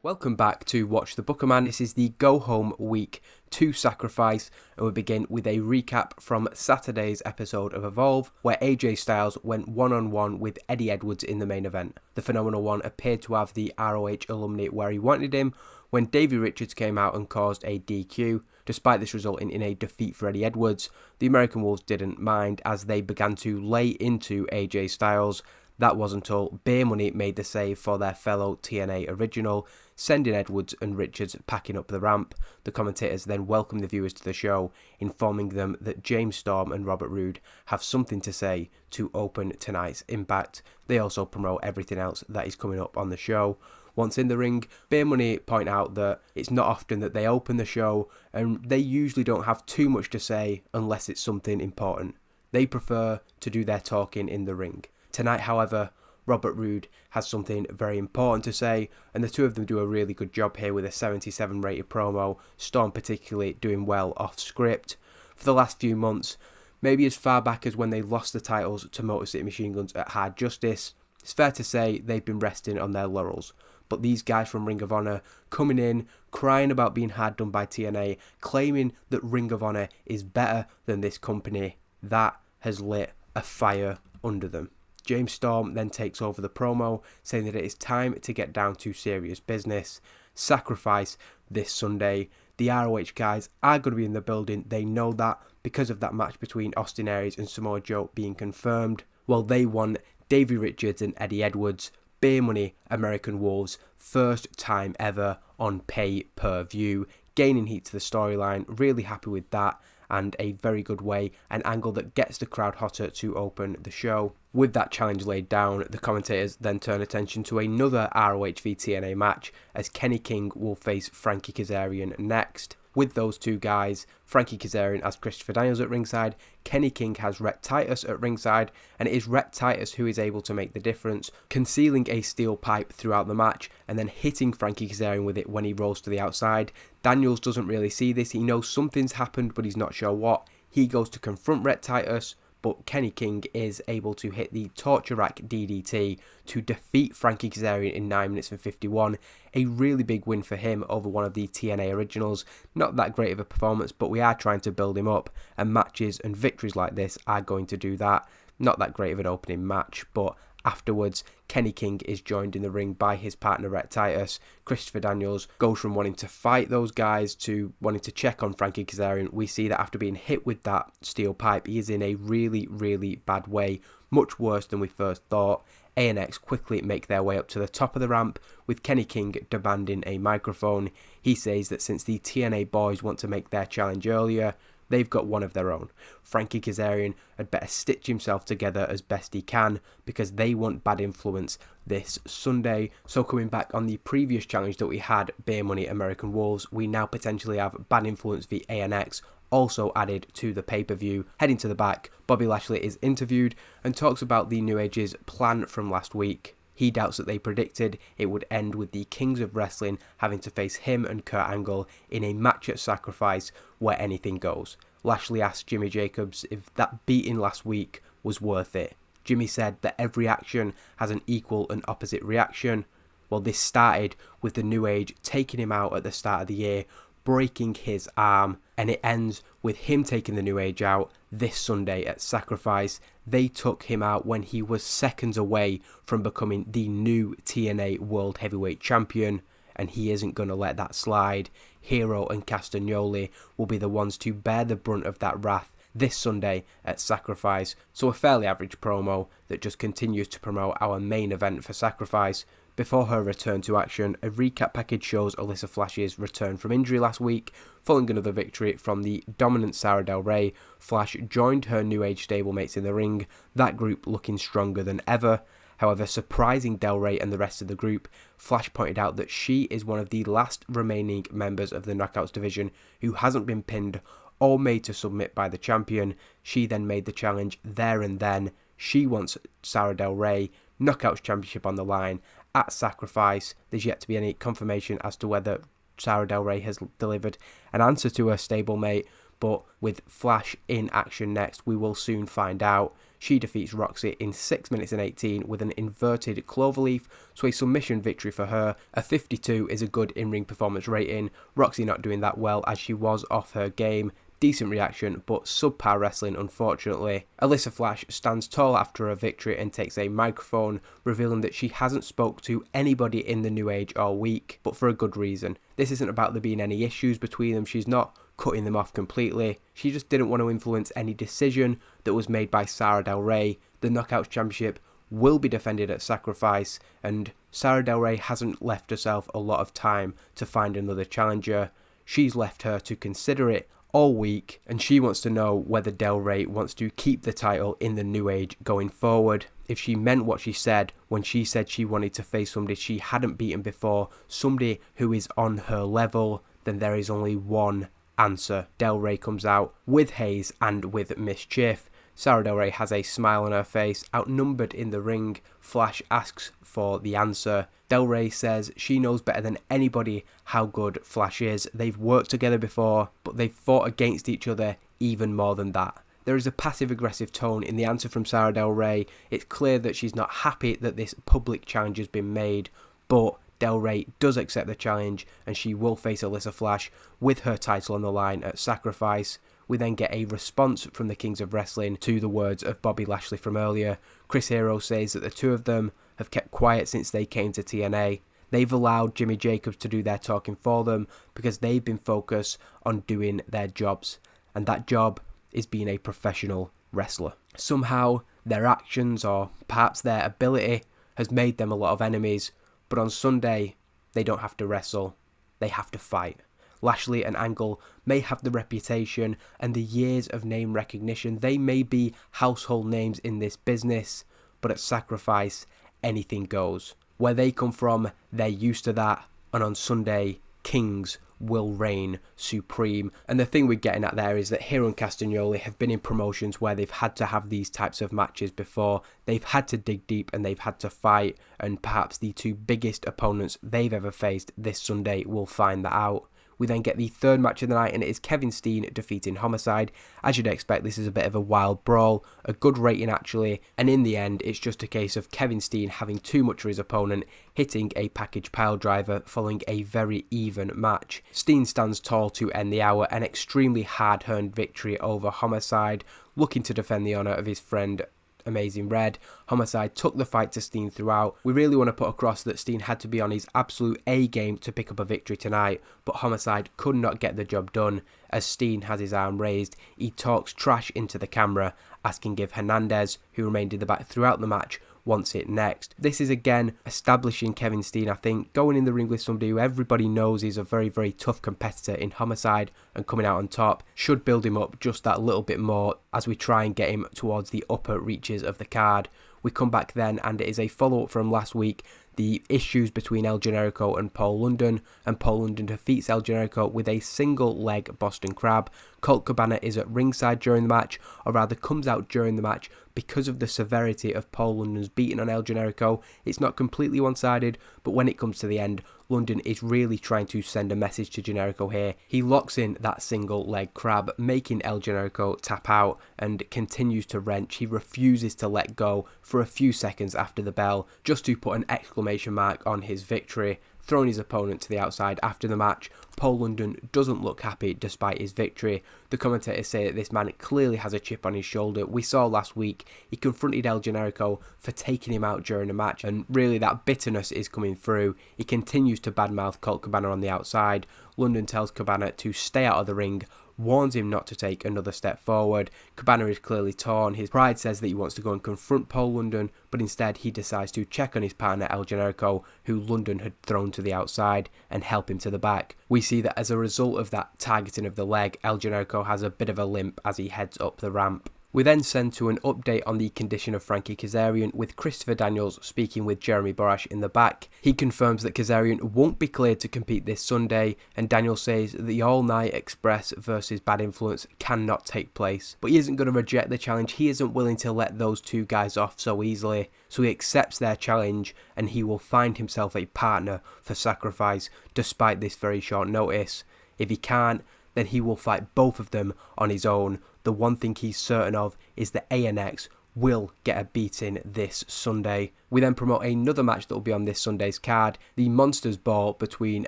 Welcome back to Watch the Booker Man. This is the Go Home Week 2 Sacrifice, and we begin with a recap from Saturday's episode of Evolve, where AJ Styles went one-on-one with Eddie Edwards in the main event. The Phenomenal One appeared to have the ROH alumni where he wanted him when Davey Richards came out and caused a DQ. Despite this resulting in a defeat for Eddie Edwards, the American Wolves didn't mind as they began to lay into AJ Styles. That wasn't all. Beer Money made the save for their fellow TNA Original, sending Edwards and Richards packing up the ramp. The commentators then welcomed the viewers to the show, informing them that James Storm and Robert Roode have something to say to open tonight's Impact. They also promote everything else that is coming up on the show. Once in the ring, Beer Money point out that it's not often that they open the show, and they usually don't have too much to say unless it's something important. They prefer to do their talking in the ring. Tonight, however, Robert Roode has something very important to say, and the two of them do a really good job here with a 77 rated promo, Storm particularly doing well off script. For the last few months, maybe as far back as when they lost the titles to Motor City Machine Guns at Hard Justice, it's fair to say they've been resting on their laurels. But these guys from Ring of Honor coming in, crying about being hard done by TNA, claiming that Ring of Honor is better than this company, that has lit a fire under them. James Storm then takes over the promo, saying that it is time to get down to serious business. Sacrifice this Sunday. The ROH guys are going to be in the building. They know that because of that match between Austin Aries and Samoa Joe being confirmed. Well, they want Davey Richards and Eddie Edwards, Beer Money, American Wolves, first time ever on pay-per-view, gaining heat to the storyline. Really happy with that, and a very good way, an angle that gets the crowd hotter to open the show. With that challenge laid down, the commentators then turn attention to another ROH v TNA match, as Kenny King will face Frankie Kazarian next. With those two guys, Frankie Kazarian has Christopher Daniels at ringside, Kenny King has Rhett Titus at ringside, and it is Rhett Titus who is able to make the difference, concealing a steel pipe throughout the match and then hitting Frankie Kazarian with it when he rolls to the outside. Daniels doesn't really see this, he knows something's happened but he's not sure what. He goes to confront Rhett Titus, but Kenny King is able to hit the torture rack DDT to defeat Frankie Kazarian in 9 minutes and 51. A really big win for him over one of the TNA Originals. Not that great of a performance, but we are trying to build him up, and matches and victories like this are going to do that. Not that great of an opening match, but afterwards, Kenny King is joined in the ring by his partner Rhett Titus. Christopher Daniels goes from wanting to fight those guys to wanting to check on Frankie Kazarian. We see that after being hit with that steel pipe, he is in a really, really bad way, much worse than we first thought. ANX quickly make their way up to the top of the ramp, with Kenny King demanding a microphone. He says that since the TNA boys want to make their challenge earlier, they've got one of their own. Frankie Kazarian had better stitch himself together as best he can because they want Bad Influence this Sunday. So coming back on the previous challenge that we had, Beer Money American Wolves, we now potentially have Bad Influence v ANX also added to the pay-per-view. Heading to the back, Bobby Lashley is interviewed and talks about the New Age's plan from last week. He doubts that they predicted it would end with the Kings of Wrestling having to face him and Kurt Angle in a match at Sacrifice where anything goes. Lashley asked Jimmy Jacobs if that beating last week was worth it. Jimmy said that every action has an equal and opposite reaction. Well, this started with the New Age taking him out at the start of the year, breaking his arm, and it ends with him taking the New Age out this Sunday at Sacrifice. They took him out when he was seconds away from becoming the new TNA World Heavyweight Champion, and he isn't going to let that slide. Hero and Castagnoli will be the ones to bear the brunt of that wrath this Sunday at Sacrifice. So a fairly average promo that just continues to promote our main event for Sacrifice. Before her return to action, a recap package shows Alyssa Flash's return from injury last week, following another victory from the dominant Sara Del Rey. Flash joined her New Age stablemates in the ring, that group looking stronger than ever. However, surprising Del Rey and the rest of the group, Flash pointed out that she is one of the last remaining members of the Knockouts division who hasn't been pinned or made to submit by the champion. She then made the challenge there and then. She wants Sara Del Rey, Knockouts Championship on the line at Sacrifice. There's yet to be any confirmation as to whether Sara Del Rey has delivered an answer to her stablemate, but with Flash in action next, we will soon find out. She defeats Roxy in 6 minutes and 18 with an inverted cloverleaf, so a submission victory for her. A 52 is a good in-ring performance rating. Roxy not doing that well as she was off her game. Decent reaction, but subpar wrestling unfortunately. Alyssa Flash stands tall after her victory and takes a microphone, revealing that she hasn't spoke to anybody in the New Age all week, but for a good reason. This isn't about there being any issues between them, she's not cutting them off completely. She just didn't want to influence any decision that was made by Sara Del Rey. The Knockouts Championship will be defended at Sacrifice, and Sara Del Rey hasn't left herself a lot of time to find another challenger. She's left her to consider it all week, and she wants to know whether Del Rey wants to keep the title in the New Age going forward. If she meant what she said when she said she wanted to face somebody she hadn't beaten before, somebody who is on her level, then there is only one answer. Del Rey comes out with haze and with mischief. Sara Del Rey has a smile on her face, outnumbered in the ring. Flash asks for the answer. Del Rey says she knows better than anybody how good Flash is. They've worked together before, but they've fought against each other even more than that. There is a passive-aggressive tone in the answer from Sara Del Rey. It's clear that she's not happy that this public challenge has been made, but Del Rey does accept the challenge and she will face Alyssa Flash with her title on the line at Sacrifice. We then get a response from the Kings of Wrestling to the words of Bobby Lashley from earlier. Chris Hero says that the two of them have kept quiet since they came to TNA. They've allowed Jimmy Jacobs to do their talking for them because they've been focused on doing their jobs. And that job is being a professional wrestler. Somehow their actions, or perhaps their ability, has made them a lot of enemies. But on Sunday, they don't have to wrestle. They have to fight. Lashley and Angle may have the reputation and the years of name recognition. They may be household names in this business, but at Sacrifice, anything goes. Where they come from, they're used to that, and on Sunday, Kings will reign supreme. And the thing we're getting at there is that Hero and Castagnoli have been in promotions where they've had to have these types of matches before. They've had to dig deep and they've had to fight, and perhaps the two biggest opponents they've ever faced this Sunday will find that out. We then get the third match of the night, and it is Kevin Steen defeating Homicide. As you'd expect, this is a bit of a wild brawl, a good rating actually, and in the end it's just a case of Kevin Steen having too much for his opponent, hitting a package pile driver following a very even match. Steen stands tall to end the hour, an extremely hard-earned victory over Homicide, looking to defend the honour of his friend Amazing Red. Homicide took the fight to Steen throughout. We really want to put across that Steen had to be on his absolute A game to pick up a victory tonight, but Homicide could not get the job done. As Steen has his arm raised, he talks trash into the camera, asking if Hernandez, who remained in the back throughout the match, wants it next. This is again establishing Kevin Steen, I think, going in the ring with somebody who everybody knows is a very, very tough competitor in Homicide, and coming out on top should build him up just that little bit more as we try and get him towards the upper reaches of the card. We come back then, and it is a follow-up from last week, the issues between El Generico and Paul London, and Paul London defeats El Generico with a single leg Boston Crab. Colt Cabana is at ringside during the match, or rather comes out during the match because of the severity of Paul London's beating on El Generico. It's not completely one-sided, but when it comes to the end, London is really trying to send a message to Generico here. He locks in that single leg crab, making El Generico tap out, and continues to wrench. He refuses to let go for a few seconds after the bell, just to put an exclamation mark on his victory, throwing his opponent to the outside after the match. Paul London doesn't look happy despite his victory. The commentators say that this man clearly has a chip on his shoulder. We saw last week he confronted El Generico for taking him out during a match, and really that bitterness is coming through. He continues to badmouth Colt Cabana on the outside. London tells Cabana to stay out of the ring, warns him not to take another step forward. Cabana is clearly torn. His pride says that he wants to go and confront Paul London, but instead he decides to check on his partner El Generico, who London had thrown to the outside, and help him to the back. We see that as a result of that targeting of the leg, El Generico has a bit of a limp as he heads up the ramp. We then send to an update on the condition of Frankie Kazarian, with Christopher Daniels speaking with Jeremy Borash in the back. He confirms that Kazarian won't be cleared to compete this Sunday, and Daniels says that the All Night Express versus Bad Influence cannot take place. But he isn't going to reject the challenge. He isn't willing to let those two guys off so easily, so he accepts their challenge, and he will find himself a partner for Sacrifice despite this very short notice. If he can't, then he will fight both of them on his own. The one thing he's certain of is that ANX will get a beating this Sunday. We then promote another match that will be on this Sunday's card, the Monsters Ball between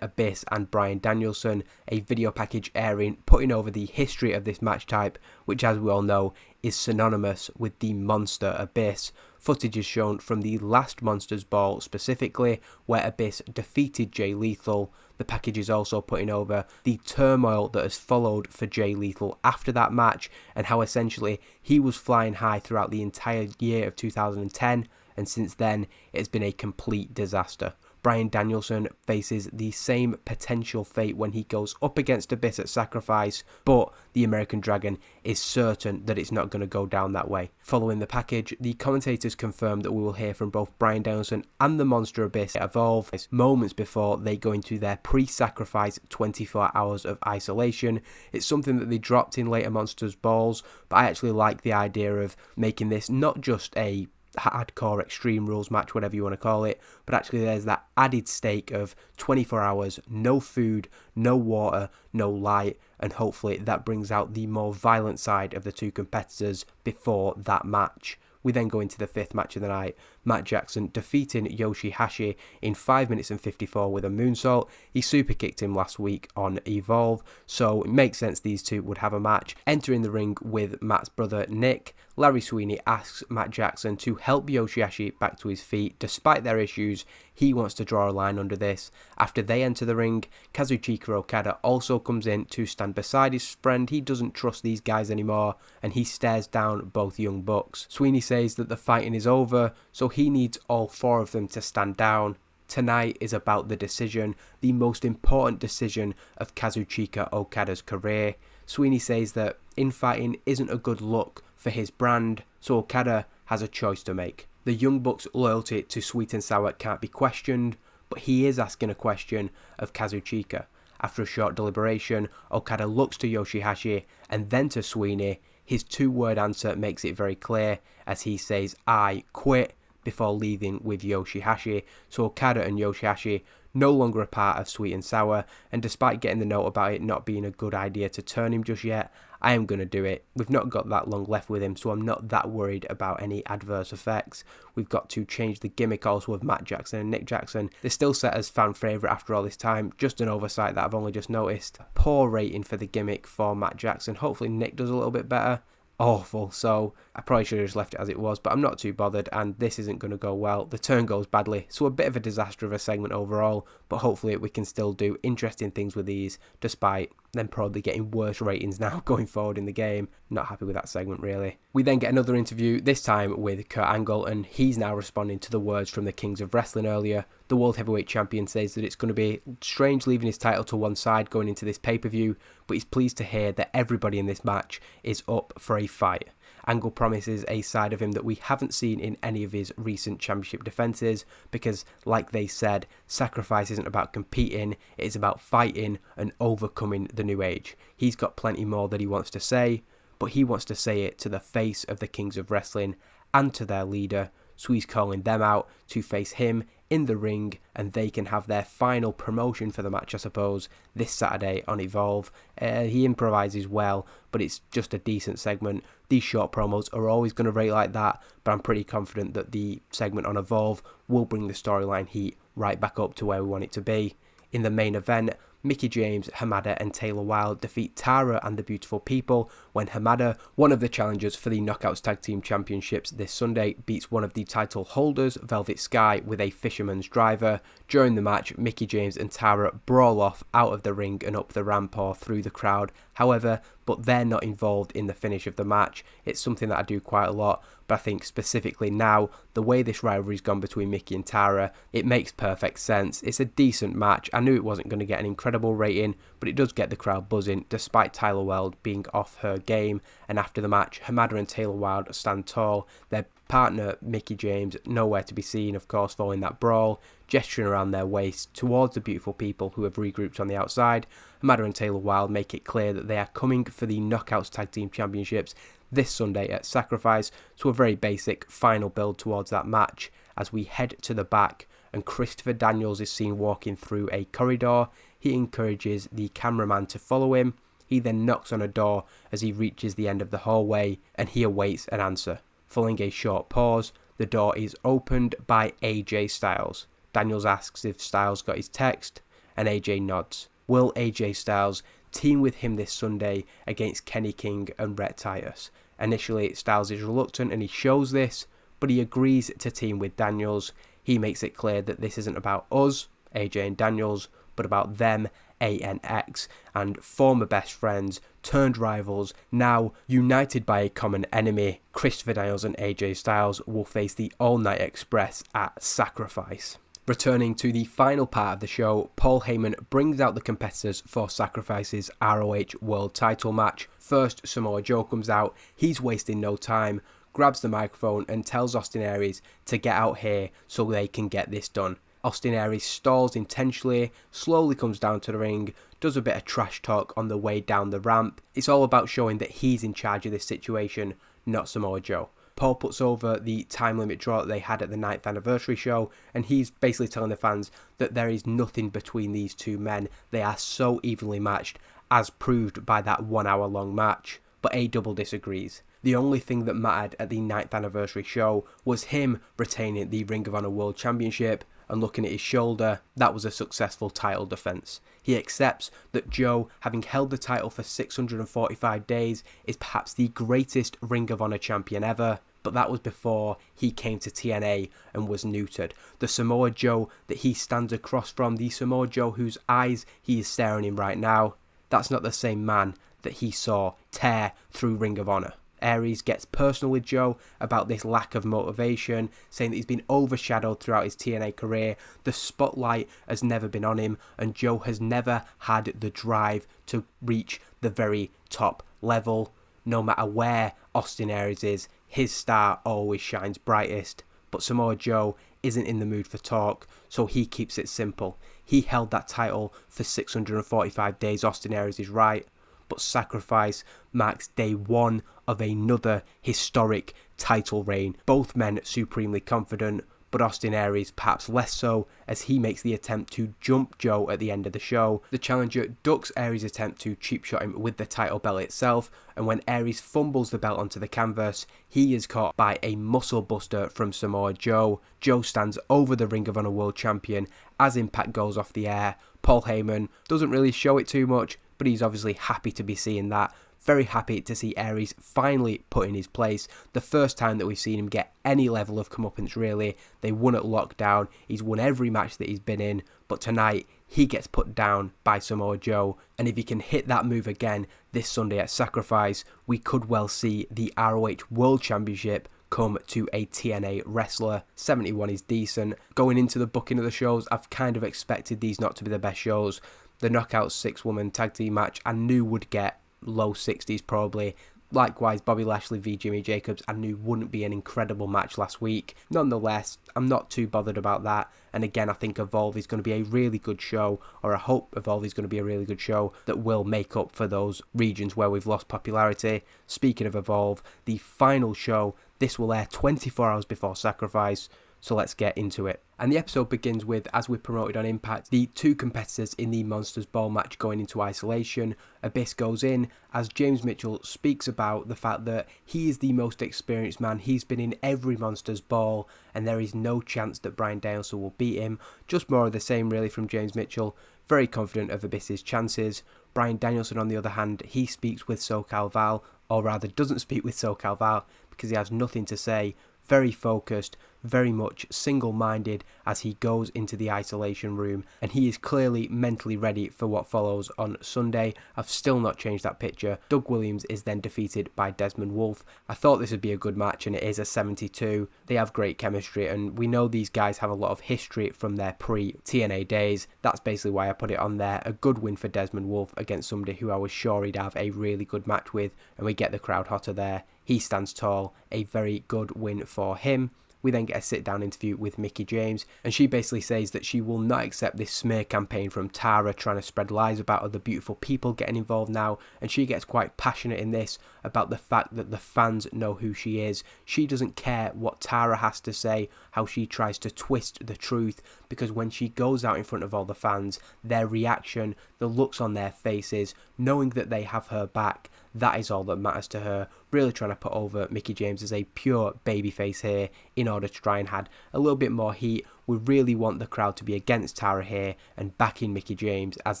Abyss and Bryan Danielson, a video package airing, putting over the history of this match type, which as we all know is synonymous with the Monster Abyss. Footage is shown from the last Monsters Ball specifically, where Abyss defeated Jay Lethal. The package is also putting over the turmoil that has followed for Jay Lethal after that match, and how essentially he was flying high throughout the entire year of 2010, and since then it's been a complete disaster. Bryan Danielson faces the same potential fate when he goes up against Abyss at Sacrifice, but the American Dragon is certain that it's not going to go down that way. Following the package, the commentators confirm that we will hear from both Bryan Danielson and the Monster Abyss at Evolve moments before they go into their pre-sacrifice 24 hours of isolation. It's something that they dropped in later Monsters Balls, but I actually like the idea of making this not just a hardcore Extreme Rules match, whatever you want to call it, but actually there's that added stake of 24 hours, no food, no water, no light, and hopefully that brings out the more violent side of the two competitors before that match. We then go into the fifth match of the night, Matt Jackson defeating Yoshihashi in 5 minutes and 54 with a moonsault. He super kicked him last week on Evolve, so it makes sense these two would have a match. Entering the ring with Matt's brother Nick, Larry Sweeney asks Matt Jackson to help Yoshihashi back to his feet. Despite their issues, he wants to draw a line under this. After they enter the ring, Kazuchika Okada also comes in to stand beside his friend. He doesn't trust these guys anymore, and he stares down both Young Bucks. Sweeney says that the fighting is over, so he needs all four of them to stand down. Tonight is about the decision, the most important decision of Kazuchika Okada's career. Sweeney says that infighting isn't a good look for his brand, so Okada has a choice to make. The Young Bucks' loyalty to Sweet and Sour can't be questioned, but he is asking a question of Kazuchika. After a short deliberation, Okada looks to Yoshihashi and then to Sweeney. His two-word answer makes it very clear as he says, "I quit," before leaving with Yoshihashi. So Okada and Yoshihashi no longer a part of Sweet and Sour, and despite getting the note about it not being a good idea to turn him just yet, I am going to do it. We've not got that long left with him, so I'm not that worried about any adverse effects. We've got to change the gimmick also of Matt Jackson and Nick Jackson. They're still set as fan favourite after all this time, just an oversight that I've only just noticed. Poor rating for the gimmick for Matt Jackson. Hopefully Nick does a little bit better. Awful, so I probably should have just left it as it was, but I'm not too bothered, and this isn't going to go well. The turn goes badly, so a bit of a disaster of a segment overall, but hopefully we can still do interesting things with these, despite them probably getting worse ratings now going forward in the game. Not happy with that segment, really. We then get another interview, this time with Kurt Angle, and he's now responding to the words from the Kings of Wrestling earlier. The World Heavyweight Champion says that it's going to be strange leaving his title to one side going into this pay-per-view, but he's pleased to hear that everybody in this match is up for a fight. Angle promises a side of him that we haven't seen in any of his recent championship defences, because, like they said, Sacrifice isn't about competing, it is about fighting and overcoming the new age. He's got plenty more that he wants to say, but he wants to say it to the face of the Kings of Wrestling and to their leader, so he's calling them out to face him in the ring, and they can have their final promotion for the match, I suppose, this Saturday on Evolve. He improvises well, but it's just a decent segment. These short promos are always going to rate like that, but I'm pretty confident that the segment on Evolve will bring the storyline heat right back up to where we want it to be. In the main event, Mickie James, Hamada and Taylor Wilde defeat Tara and the Beautiful People when Hamada, one of the challengers for the Knockouts Tag Team Championships this Sunday, beats one of the title holders, Velvet Sky, with a fisherman's driver. During the match, Mickie James and Tara brawl off out of the ring and up the ramp or through the crowd. However, but they're not involved in the finish of the match. It's something that I do quite a lot, but I think specifically now, the way this rivalry's gone between Mickie and Tara, it makes perfect sense. It's a decent match. I knew it wasn't going to get an incredible rating, but it does get the crowd buzzing, despite Tyler Wilde being off her game. And after the match, Hamada and Taylor Wilde stand tall. Their partner, Mickie James, nowhere to be seen, of course, following that brawl, gesturing around their waist towards the Beautiful People who have regrouped on the outside. Hamada and Taylor Wilde make it clear that they are coming for the Knockouts Tag Team Championships this Sunday at Sacrifice, so a very basic final build towards that match as we head to the back, and Christopher Daniels is seen walking through a corridor. He encourages the cameraman to follow him. He then knocks on a door as he reaches the end of the hallway, and he awaits an answer. Following a short pause, the door is opened by AJ Styles. Daniels asks if Styles got his text, and AJ nods. Will AJ Styles team with him this Sunday against Kenny King and Rhett Titus? Initially, Styles is reluctant and he shows this, but he agrees to team with Daniels. He makes it clear that this isn't about us, AJ and Daniels, but about them, ANX, and former best friends turned rivals, now united by a common enemy. Christopher Daniels and AJ Styles will face the All Night Express at Sacrifice. Returning to the final part of the show, Paul Heyman brings out the competitors for Sacrifice's ROH World Title match. First, Samoa Joe comes out. He's wasting no time, grabs the microphone and tells Austin Aries to get out here so they can get this done. Austin Aries stalls intentionally, slowly comes down to the ring, does a bit of trash talk on the way down the ramp. It's all about showing that he's in charge of this situation, not Samoa Joe. Paul puts over the time limit draw that they had at the 9th anniversary show, and he's basically telling the fans that there is nothing between these two men. They are so evenly matched, as proved by that 1 hour long match. But A-Double disagrees. The only thing that mattered at the 9th anniversary show was him retaining the Ring of Honor World Championship, and looking at his shoulder, that was a successful title defense. He accepts that Joe, having held the title for 645 days, is perhaps the greatest Ring of Honor champion ever, but that was before he came to TNA and was neutered. The Samoa Joe that he stands across from, the Samoa Joe whose eyes he is staring in right now, that's not the same man that he saw tear through Ring of Honor. Aries gets personal with Joe about this lack of motivation, saying that he's been overshadowed throughout his TNA career. The spotlight has never been on him, and Joe has never had the drive to reach the very top level. No matter where Austin Aries is, his star always shines brightest. But Samoa Joe isn't in the mood for talk, so he keeps it simple. He held that title for 645 days, Austin Aries is right. But Sacrifice marks day one of another historic title reign. Both men supremely confident, but Austin Aries perhaps less so, as he makes the attempt to jump Joe at the end of the show. The challenger ducks Aries' attempt to cheap shot him with the title belt itself, and when Aries fumbles the belt onto the canvas, he is caught by a muscle buster from Samoa Joe. Joe stands over the Ring of Honor World Champion as Impact goes off the air. Paul Heyman doesn't really show it too much, but he's obviously happy to be seeing that. Very happy to see Aries finally put in his place. The first time that we've seen him get any level of comeuppance, really. They won at Lockdown. He's won every match that he's been in. But tonight, he gets put down by Samoa Joe. And if he can hit that move again this Sunday at Sacrifice, we could well see the ROH World Championship come to a TNA wrestler. 71 is decent. Going into the booking of the shows, I've kind of expected these not to be the best shows. The Knockout 6-woman tag team match I knew would get low 60s probably. Likewise, Bobby Lashley v Jimmy Jacobs I knew wouldn't be an incredible match last week. Nonetheless, I'm not too bothered about that. And again, I think Evolve is going to be a really good show, or I hope Evolve is going to be a really good show that will make up for those regions where we've lost popularity. Speaking of Evolve, the final show, this will air 24 hours before Sacrifice. So let's get into it. And the episode begins with, as we promoted on Impact, the two competitors in the Monsters Ball match going into isolation. Abyss goes in as James Mitchell speaks about the fact that he is the most experienced man. He's been in every Monsters Ball and there is no chance that Bryan Danielson will beat him. Just more of the same really from James Mitchell. Very confident of Abyss's chances. Bryan Danielson on the other hand, he speaks with SoCal Val, or rather doesn't speak with SoCal Val because he has nothing to say. Very focused, very much single-minded as he goes into the isolation room, and he is clearly mentally ready for what follows on Sunday. I've still not changed that picture. Doug Williams is then defeated by Desmond Wolfe. I thought this would be a good match, and it is a 72. They have great chemistry, and we know these guys have a lot of history from their pre-TNA days. That's basically why I put it on there. A good win for Desmond Wolfe against somebody who I was sure he'd have a really good match with, and we get the crowd hotter there. He stands tall, a very good win for him. We then get a sit-down interview with Mickie James, and she basically says that she will not accept this smear campaign from Tara trying to spread lies about other beautiful people getting involved now, and she gets quite passionate in this about the fact that the fans know who she is. She doesn't care what Tara has to say, how she tries to twist the truth, because when she goes out in front of all the fans, their reaction, the looks on their faces, knowing that they have her back, That is all that matters to her. Really trying to put over Mickie James as a pure babyface here in order to try and add a little bit more heat. We really want the crowd to be against Tara here and backing Mickie James as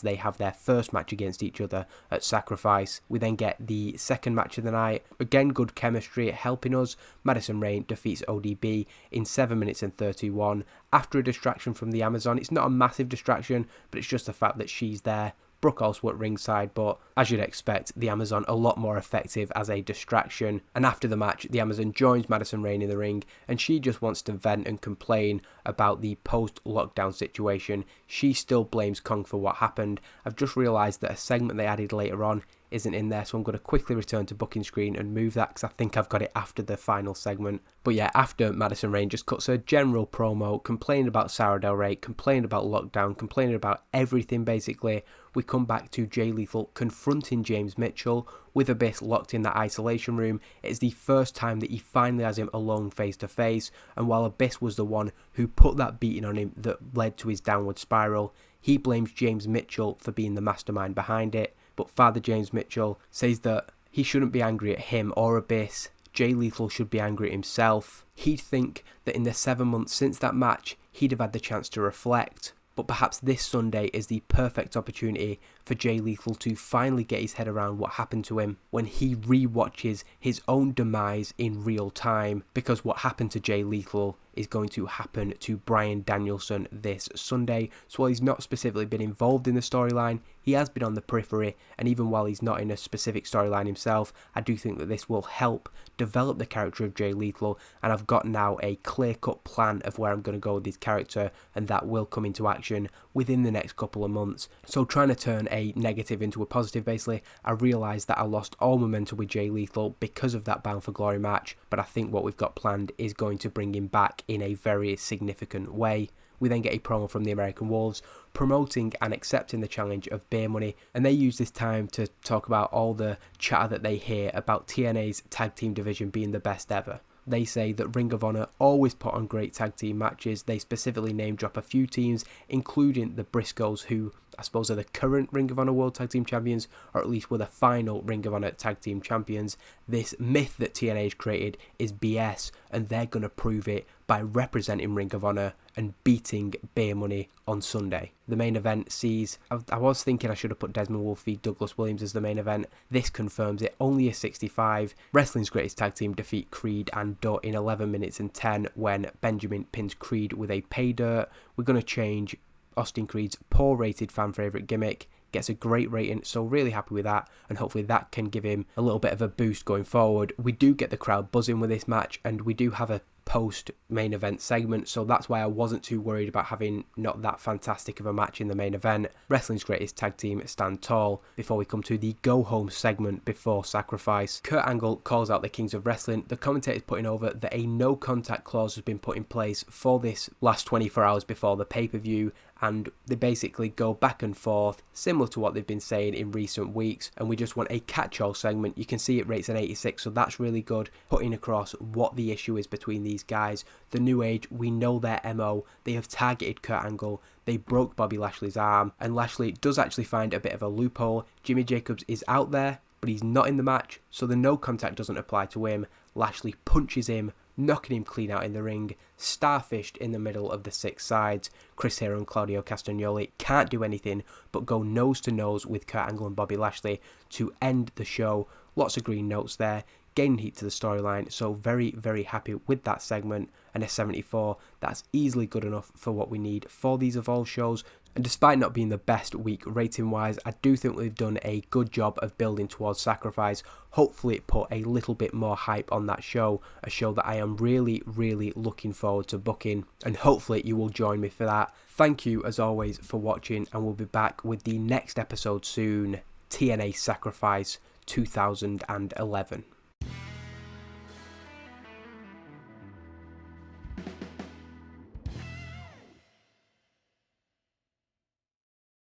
they have their first match against each other at Sacrifice. We then get the second match of the night. Again, good chemistry helping us. Madison Rayne defeats ODB in 7 minutes and 31 after a distraction from the Amazon. It's not a massive distraction, but it's just the fact that she's there. Brooke also at ringside, but as you'd expect, the Amazon a lot more effective as a distraction. And after the match, the Amazon joins Madison Rayne in the ring, and she just wants to vent and complain about the post-lockdown situation. She still blames Kong for what happened. I've just realised that a segment they added later on isn't in there, so I'm going to quickly return to booking screen and move that because I think I've got it after the final segment. But yeah, after Madison Rayne just cuts a general promo, complaining about Sarah Del Rey, complaining about lockdown, complaining about everything basically, we come back to Jay Lethal confronting James Mitchell with Abyss locked in that isolation room. It is the first time that he finally has him alone face to face, and while Abyss was the one who put that beating on him that led to his downward spiral, he blames James Mitchell for being the mastermind behind it. But Father James Mitchell says that he shouldn't be angry at him or Abyss. Jay Lethal should be angry at himself. He'd think that in the 7 months since that match, he'd have had the chance to reflect. But perhaps this Sunday is the perfect opportunity for Jay Lethal to finally get his head around what happened to him when he re-watches his own demise in real time. Because what happened to Jay Lethal is going to happen to Bryan Danielson this Sunday. So while he's not specifically been involved in the storyline, he has been on the periphery, and even while he's not in a specific storyline himself, I do think that this will help develop the character of Jay Lethal, and I've got now a clear-cut plan of where I'm going to go with his character, and that will come into action within the next couple of months. So trying to turn a negative into a positive, basically, I realised that I lost all momentum with Jay Lethal because of that Bound for Glory match, but I think what we've got planned is going to bring him back in a very significant way. We then get a promo from the American Wolves promoting and accepting the challenge of Beer Money, and they use this time to talk about all the chatter that they hear about TNA's tag team division being the best ever. They say that Ring of Honor always put on great tag team matches. They specifically name drop a few teams, including the Briscoes, who I suppose are the current Ring of Honor World Tag Team Champions, or at least were the final Ring of Honor Tag Team Champions. This myth that TNA has created is BS, and they're going to prove it by representing Ring of Honor and beating Beer Money on Sunday. The main event sees, I was thinking I should have put Desmond Wolfe v Douglas Williams as the main event. This confirms it. Only a 65. Wrestling's Greatest Tag Team defeat Creed and Dutt in 11 minutes and 10 when Benjamin pins Creed with a pay dirt. We're going to change Austin Creed's poor rated fan favourite gimmick. Gets a great rating, so really happy with that, and hopefully that can give him a little bit of a boost going forward. We do get the crowd buzzing with this match, and we do have a post main event segment, so that's why I wasn't too worried about having not that fantastic of a match in the main event. Wrestling's Greatest Tag Team stand tall before we come to the go home segment before Sacrifice. Kurt Angle calls out the Kings of Wrestling. The commentator's putting over that a no contact clause has been put in place for this last 24 hours before the pay-per-view, and they basically go back and forth similar to what they've been saying in recent weeks, and we just want a catch-all segment. You can see it rates an 86, so that's really good, putting across what the issue is between these guys. The New Age, we know their MO. They have targeted Kurt Angle. They broke Bobby Lashley's arm, and Lashley does actually find a bit of a loophole. Jimmy Jacobs is out there, but he's not in the match, so the no contact doesn't apply to him. Lashley punches him, knocking him clean out in the ring, starfished in the middle of the six sides. Chris Hero and Claudio Castagnoli can't do anything but go nose to nose with Kurt Angle and Bobby Lashley to end the show. Lots of green notes there, gaining heat to the storyline, so very, very happy with that segment. And a 74, that's easily good enough for what we need for these Evolve shows. And despite not being the best week rating wise, I do think we've done a good job of building towards Sacrifice. Hopefully it put a little bit more hype on that show, a show that I am really, really looking forward to booking, and hopefully you will join me for that. Thank you as always for watching, and we'll be back with the next episode soon. TNA Sacrifice 2011.